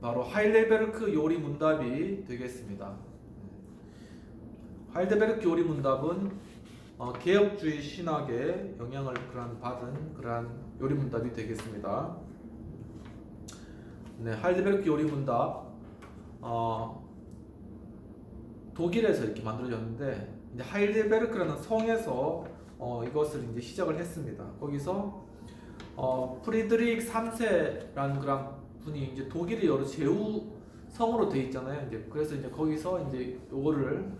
바로 하일데베르크 요리 문답이 되겠습니다. 하일데베르크 요리 문답은 개혁주의 신학의 영향을 받은 그러한 요리 문답이 되겠습니다. 네, 하일데베르크 요리 문답 독일에서 이렇게 만들어졌는데 이제 하일데베르크라는 성에서 이것을 이제 시작을 했습니다. 거기서 프리드리히 3세라는 그런 분이 이제 독일의 여러 제후 성으로 되어 있잖아요. 이제 그래서 이제 거기서 이제 요거를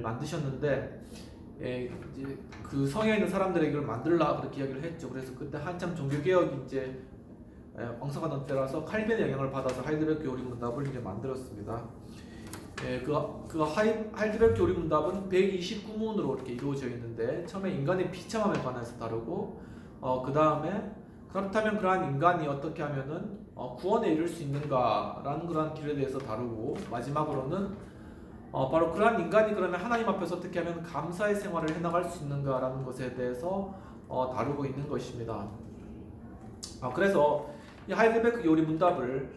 만드셨는데 이제 그 성에 있는 사람들에게 이걸 만들라 그렇게 이야기를 했죠. 그래서 그때 한참 종교 개혁이 이제 왕성하던 때라서 칼빈의 영향을 받아서 하이델베르크 요리 문답을 이제 만들었습니다. 하이델베르크 요리 문답은 129문으로 이렇게 이루어져 있는데 처음에 인간의 비참함에 관해서 다루고 그 다음에 그렇다면 그러한 인간이 어떻게 하면은 구원에 이를 수 있는가라는 그러한 길에 대해서 다루고 마지막으로는 바로 그러한 인간이 그러면 하나님 앞에서 어떻게 하면 감사의 생활을 해나갈 수 있는가라는 것에 대해서 다루고 있는 것입니다. 그래서 이 하이델베르크 요리 문답을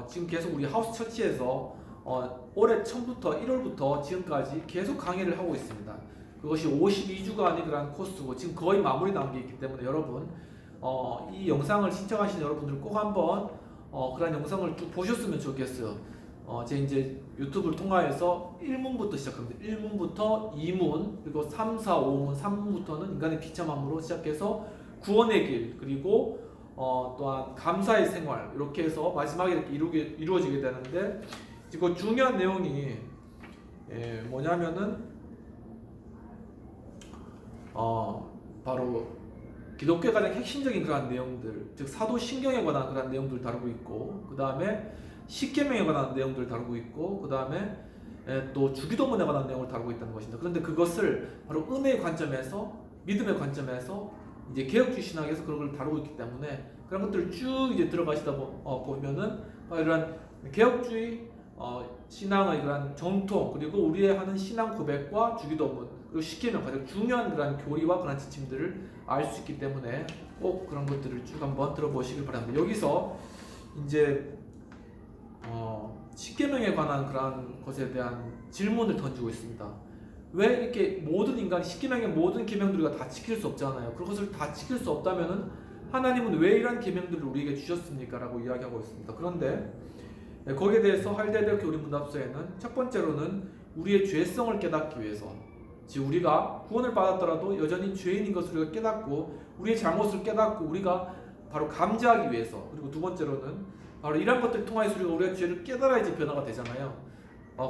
지금 계속 우리 하우스 처치에서 올해 처음부터 1월부터 지금까지 계속 강의를 하고 있습니다. 그것이 52주간의 그런 코스고 지금 거의 마무리 단계에 있기 때문에 여러분 이 영상을 신청하신 여러분들 꼭 한번 그런 영상을 쭉 보셨으면 좋겠어요. 제 이제 유튜브를 통하여서 1문부터 시작합니다. 1문부터 2문 그리고 3, 4, 5문 3문부터는 인간의 비참함으로 시작해서 구원의 길 그리고 또한 감사의 생활 이렇게 해서 마지막에 이렇게 이루어지게 되는데 그 중요한 내용이 뭐냐면은 바로 기독교의 가장 핵심적인 그러한 내용들, 즉 사도신경에 관한 그러한 내용들을 다루고 있고 그 다음에 십계명에 관한 내용들을 다루고 있고 그 다음에 또 주기도문에 관한 내용을 다루고 있다는 것입니다. 그런데 그것을 바로 은혜의 관점에서 믿음의 관점에서 이제 개혁주의 신학에서 그런 걸 다루고 있기 때문에 그런 것들을 쭉 이제 들어가시다 보면은 이런 개혁주의 신앙의 그런 정통 그리고 우리의 하는 신앙 고백과 주기도문 그리고 십계명 가장 중요한 그런 교리와 그런 지침들을 알 수 있기 때문에 꼭 그런 것들을 쭉 한번 들어보시길 바랍니다. 여기서 이제 십계명에 관한 그런 것에 대한 질문을 던지고 있습니다. 왜 이렇게 모든 인간이 십계명의 모든 계명들을 다 지킬 수 없잖아요. 그것을 다 지킬 수 없다면은 하나님은 왜 이런 계명들을 우리에게 주셨습니까? 라고 이야기하고 있습니다. 그런데 거기에 대해서 하이델베르크 요리 문답서에는 첫 번째로는 우리의 죄성을 깨닫기 위해서 즉 우리가 구원을 받았더라도 여전히 죄인인 것을 우리가 깨닫고 우리의 잘못을 깨닫고 우리가 바로 감지하기 위해서 그리고 두 번째로는 바로 이런 것들을 통해서 우리가 죄를 깨달아야지 변화가 되잖아요.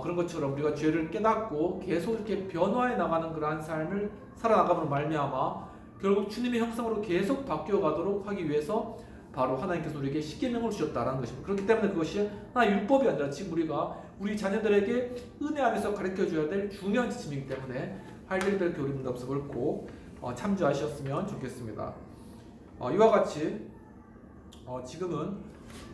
그런 것처럼 우리가 죄를 깨닫고 계속 이렇게 변화해 나가는 그러한 삶을 살아나감으로 말미암아 결국 주님의 형상으로 계속 바뀌어 가도록 하기 위해서 바로 하나님께서 우리에게 십계명을 주셨다라는 것입니다. 그렇기 때문에 그것이 하나의 율법이 아니라 지금 우리가 우리 자녀들에게 은혜 안에서 가르쳐 줘야 될 중요한 지침이기 때문에 하이델베르크 요리 문답서를 꼭 참조하셨으면 좋겠습니다. 이와 같이 지금은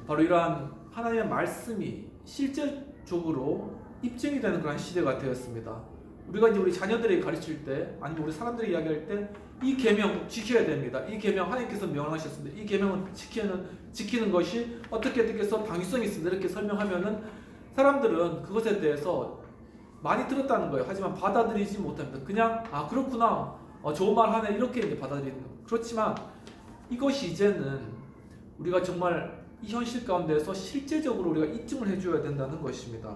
바로 이러한 하나님의 말씀이 실제적으로 입증이 되는 그런 시대가 되었습니다. 우리가 이제 우리 자녀들에게 가르칠 때 아니면 우리 사람들에게 이야기할 때 이 계명 지켜야 됩니다. 이 계명 하나님께서 명령하셨습니다. 이 계명은 지키는 것이 어떻게 해서 당위성이 있습니다. 이렇게 설명하면은 사람들은 그것에 대해서 많이 들었다는 거예요. 하지만 받아들이지 못합니다. 그냥 그렇구나 좋은 말 하네 이렇게 이제 받아들이는 거예요. 그렇지만 이것이 이제는 우리가 정말 이 현실 가운데서 실제적으로 우리가 입증을 해줘야 된다는 것입니다.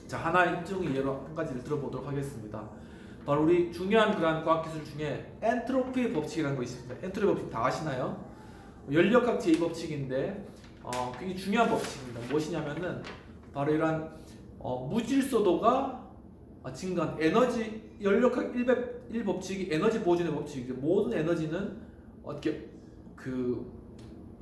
자, 하나의 입증의 예로 한 가지를 들어보도록 하겠습니다. 바로 우리 중요한 그러한 과학기술 중에 엔트로피 법칙이라는 것이 있습니다. 엔트로피 법칙 다 아시나요? 연력학 제2법칙인데 굉장히 중요한 법칙입니다. 무엇이냐면은 바로 이러한 무질서도가 증가한 에너지 연력학 1법칙이 에너지 보존의 법칙이죠. 모든 에너지는 어떻게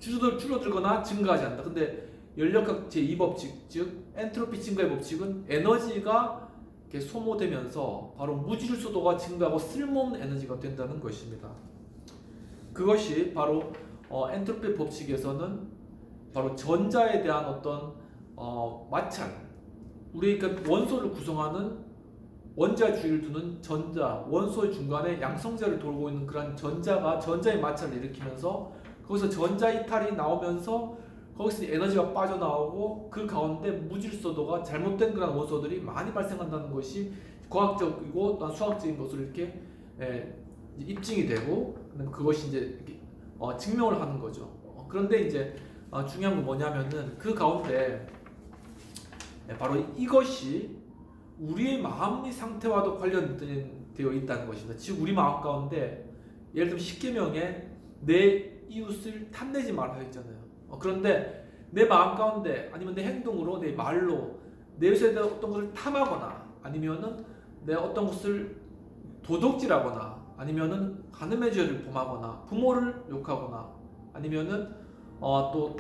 줄어들거나 증가하지 않는다. 근데 연력학 제2법칙 즉 엔트로피 증가의 법칙은 에너지가 이렇게 소모되면서 바로 무질서도가 증가하고 쓸모없는 에너지가 된다는 것입니다. 그것이 바로 엔트로피 법칙에서는 바로 전자에 대한 어떤 마찰 우리가 원소를 구성하는 원자주의를 두는 전자 원소의 중간에 양성자를 돌고 있는 그런 전자가 전자의 마찰을 일으키면서 거기서 전자 이탈이 나오면서 거기서 에너지가 빠져나오고 그 가운데 무질서도가 잘못된 그런 원소들이 많이 발생한다는 것이 과학적이고 또한 수학적인 것으로 이렇게 입증이 되고 그것이 이제 이렇게 증명을 하는 거죠. 그런데 이제 중요한 건 뭐냐면은 그 가운데 바로 이것이 우리의 마음의 상태와도 관련되어 있다는 것입니다. 즉 우리 마음 가운데 예를 들면 십계명에 내 이웃을 탐내지 말라 했잖아요. 그런데 내 마음 가운데 아니면 내 행동으로 내 말로 내 이웃에 대한 어떤 것을 탐하거나 아니면은 내 어떤 것을 도둑질하거나 아니면은 간음의 죄를 범하거나 부모를 욕하거나 아니면은 또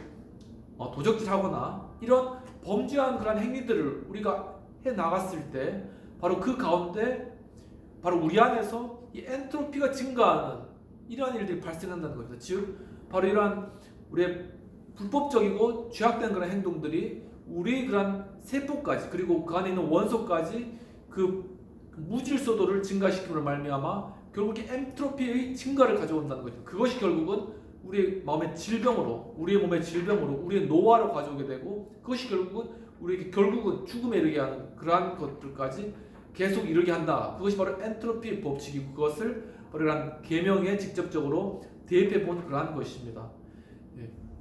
도적질하거나 이런 범죄한 그런 행위들을 우리가 해 나갔을 때 바로 그 가운데 바로 우리 안에서 이 엔트로피가 증가하는 이러한 일들이 발생한다는 겁니다. 즉 바로 이러한 우리의 불법적이고 죄악된 그런 행동들이 우리 그런 세포까지 그리고 그 안에 있는 원소까지 그 무질서도를 증가시킴으로 말미암아 결국 엔트로피의 증가를 가져온다는 거죠. 그것이 결국은 우리의 마음의 질병으로, 우리의 몸의 질병으로, 우리의 노화로 가져오게 되고 그것이 결국은 우리에게 결국은 죽음에 이르게 하는 그러한 것들까지 계속 이르게 한다. 그것이 바로 엔트로피의 법칙이고 그것을 바로 이러한 계명에 직접적으로 대입해 본 그러한 것입니다.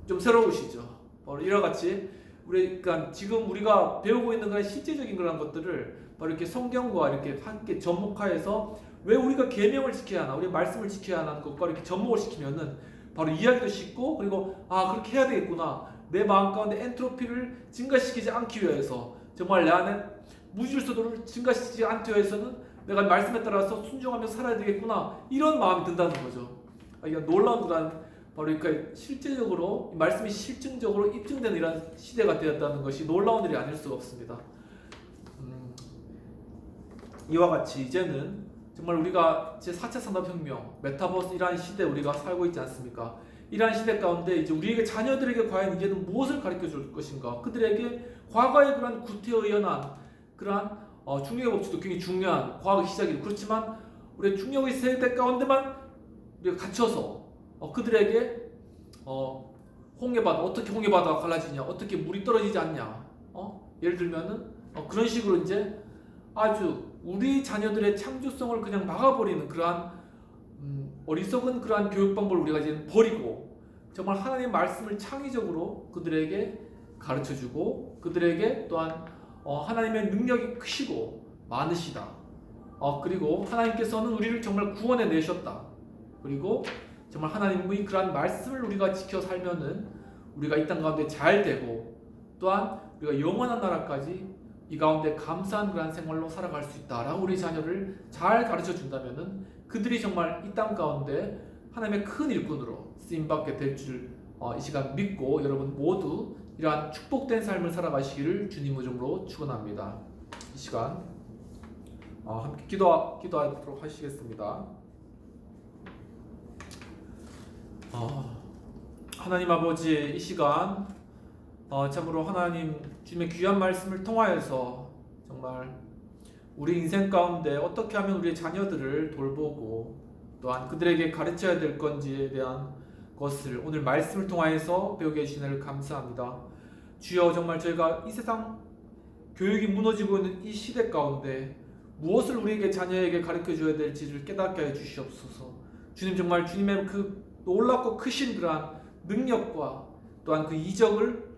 좀 새로우시죠? 바로 이와 같이 그러니까 지금 우리가 배우고 있는 그런 실제적인 그런 것들을 바로 이렇게 성경과 이렇게 함께 접목하여서 왜 우리가 계명을 지켜야 하나, 우리 말씀을 지켜야 하는 것과 이렇게 접목을 시키면은 바로 이해하기도 쉽고 그리고 그렇게 해야 되겠구나. 내 마음 가운데 엔트로피를 증가시키지 않기 위해서 정말 내 안에 무질서도를 증가시키지 않기 위해서는 내가 말씀에 따라서 순종하며 살아야 되겠구나. 이런 마음이 든다는 거죠. 이게 놀라운 그런 바로 그러니까 실제적으로 말씀이 실증적으로 입증되는 이런 시대가 되었다는 것이 놀라운 일이 아닐 수가 없습니다. 이와 같이 이제는 정말 우리가 제4차 산업혁명, 메타버스 이러한 시대에 우리가 살고 있지 않습니까? 이러한 시대 가운데 이제 우리에게 자녀들에게 과연 이제는 무엇을 가르쳐 줄 것인가? 그들에게 과거의 그런 구태의연한 그러한 중력의 법칙도 굉장히 중요한 과학의 시작이고 그렇지만 우리 중력의 세대 가운데만 우리가 갇혀서 그들에게 홍해바다 어떻게 홍해바다가 갈라지냐, 어떻게 물이 떨어지지 않냐, 예를 들면은 그런 식으로 이제 아주 우리 자녀들의 창조성을 그냥 막아버리는 그러한 어리석은 그러한 교육 방법을 우리가 이제 버리고 정말 하나님의 말씀을 창의적으로 그들에게 가르쳐주고 그들에게 또한 하나님의 능력이 크시고 많으시다. 그리고 하나님께서는 우리를 정말 구원해 내셨다. 그리고 정말 하나님의 그러한 말씀을 우리가 지켜 살면은 우리가 이 땅 가운데 잘 되고 또한 우리가 영원한 나라까지 이 가운데 감사한 그러한 생활로 살아갈 수 있다라고 우리 자녀를 잘 가르쳐 준다면은 그들이 정말 이 땅 가운데 하나님의 큰 일꾼으로 쓰임받게 될 줄 이 시간 믿고 여러분 모두 이러한 축복된 삶을 살아가시기를 주님 이름으로 축원합니다. 이 시간 함께 기도하도록 하시겠습니다. 하나님 아버지 이 시간 참으로 하나님 주님의 귀한 말씀을 통하여서 정말 우리 인생 가운데 어떻게 하면 우리의 자녀들을 돌보고 또한 그들에게 가르쳐야 될 건지에 대한 것을 오늘 말씀을 통하여서 배우게 해주신 을 감사합니다. 주여 정말 저희가 이 세상 교육이 무너지고 있는 이 시대 가운데 무엇을 우리에게 자녀에게 가르쳐 줘야 될지를 깨닫게 해 주시옵소서. 주님 정말 주님의 그 놀랍고 크신 그러한 능력과 또한 그 이적을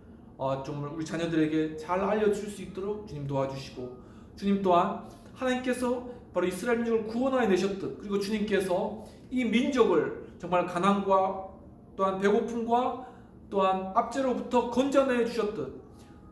정말 우리 자녀들에게 잘 알려줄 수 있도록 주님 도와주시고 주님 또한 하나님께서 바로 이스라엘 민족을 구원하여 내셨듯 그리고 주님께서 이 민족을 정말 가난과 또한 배고픔과 또한 압제로부터 건져내 주셨듯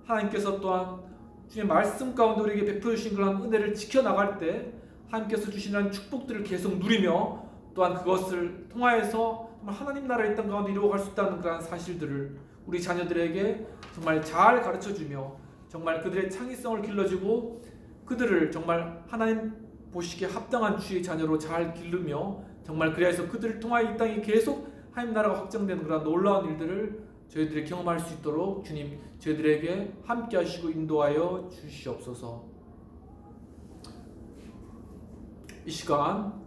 하나님께서 또한 주님의 말씀 가운데 우리에게 베풀어 주신 그런 은혜를 지켜나갈 때 하나님께서 주시는 축복들을 계속 누리며 또한 그것을 통하여서 정말 하나님 나라의 땅 가운데 이루어갈 수 있다는 그런 사실들을 우리 자녀들에게 정말 잘 가르쳐주며 정말 그들의 창의성을 길러주고 그들을 정말 하나님 보시기에 합당한 주의 자녀로 잘 기르며 정말 그래서 그들을 통하여 이 땅이 계속 하나님 나라가 확장되는 그런 놀라운 일들을 저희들이 경험할 수 있도록 주님 저희들에게 함께 하시고 인도하여 주시옵소서. 이 시간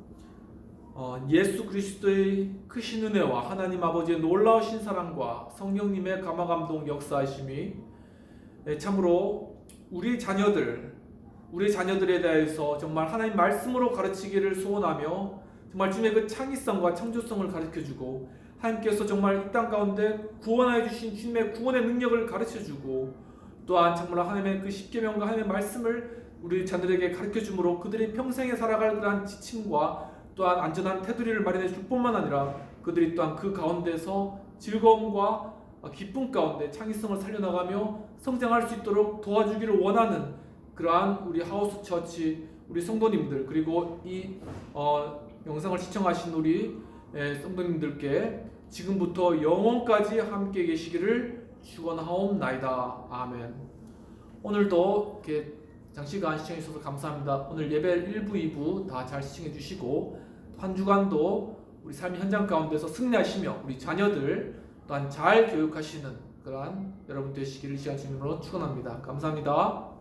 예수 그리스도의 크신 은혜와 하나님 아버지의 놀라우신 사랑과 성령님의 감화감동 역사하심이 참으로 우리 자녀들에 대해서 정말 하나님 말씀으로 가르치기를 소원하며 정말 주님의 그 창의성과 창조성을 가르쳐주고 하나님께서 정말 이 땅 가운데 구원하여 주신 주님의 구원의 능력을 가르쳐주고 또한 정말 하나님의 그 십계명과 하나님의 말씀을 우리 자녀들에게 가르쳐주므로 그들이 평생에 살아갈 그러한 지침과 또한 안전한 테두리를 마련해 줄 뿐만 아니라 그들이 또한 그 가운데서 즐거움과 기쁨 가운데 창의성을 살려나가며 성장할 수 있도록 도와주기를 원하는 그러한 우리 하우스 처치 우리 성도님들 그리고 이 영상을 시청하신 우리 성도님들께 지금부터 영원까지 함께 계시기를 축원하옵나이다. 아멘. 오늘도 이렇게 장시간 시청해 주셔서 감사합니다. 오늘 예배 1부, 2부 다 잘 시청해 주시고 한 주간도 우리 삶의 현장 가운데서 승리하시며 우리 자녀들 또한 잘 교육하시는 그러한 여러분 되시기를 시간 주님으로 축원합니다. 감사합니다.